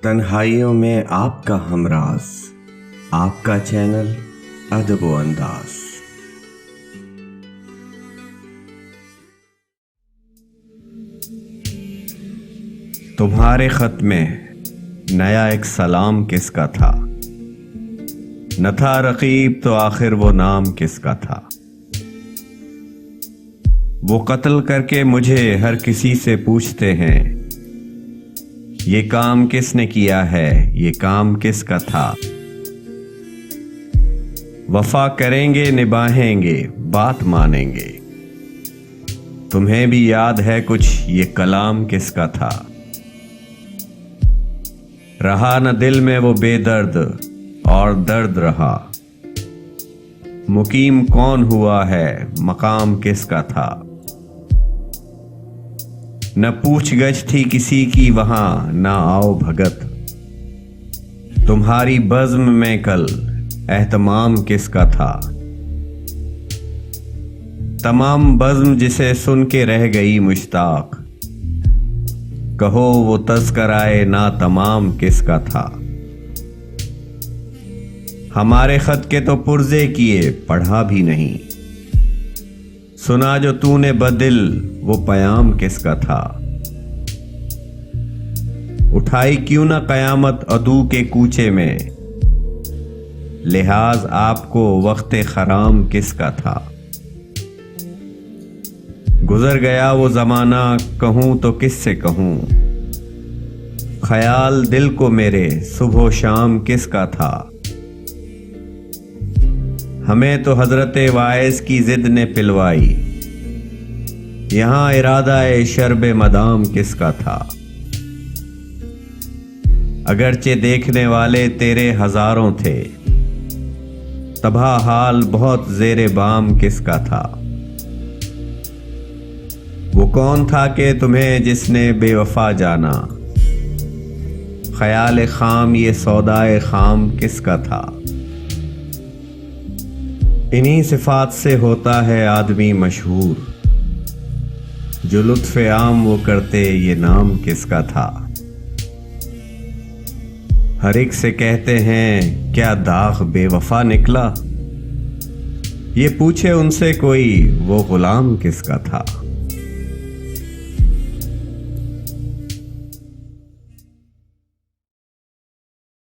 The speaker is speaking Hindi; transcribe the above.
तन्हाइयों में आपका हमराज, आपका चैनल अदब व अंदाज। तुम्हारे खत में नया एक सलाम किसका था, न था रकीब तो आखिर वो नाम किसका था। वो कत्ल करके मुझे हर किसी से पूछते हैं, ये काम किसने किया है, ये काम किसका था। वफा करेंगे निभाएंगे बात मानेंगे, तुम्हें भी याद है कुछ ये कलाम किसका था। रहा न दिल में वो बेदर्द और दर्द रहा, मुकीम कौन हुआ है मकाम किसका था। न पूछ गछ थी किसी की वहां न आओ भगत, तुम्हारी बज़्म में कल एहतमाम किसका था। तमाम बज़्म जिसे सुन के रह गई मुश्ताक, कहो वो तज़किराए ना तमाम किसका था। हमारे खत के तो पुर्जे किए पढ़ा भी नहीं, सुना जो तूने बदिल वो पयाम किसका था। उठाई क्यों ना कयामत अदू के कूचे में, लिहाज आपको वक्ते खराम किसका था। गुजर गया वो जमाना कहूं तो किससे कहूं, ख्याल दिल को मेरे सुबह शाम किसका था। हमें तो हजरत वाइस की जिद ने पिलवाई, यहां इरादा शर्ब मदाम किसका था। अगरचे देखने वाले तेरे हजारों थे, तबाह हाल बहुत जेरे बाम किसका था। वो कौन था कि तुम्हें जिसने बेवफा जाना, ख्याल खाम ये सौदाए खाम किसका था। इन्हीं सिफात से होता है आदमी मशहूर, जो लुत्फ़ आम वो करते ये नाम किसका था। हर एक से कहते हैं क्या दाग बेवफा निकला, ये पूछे उनसे कोई वो गुलाम किसका था।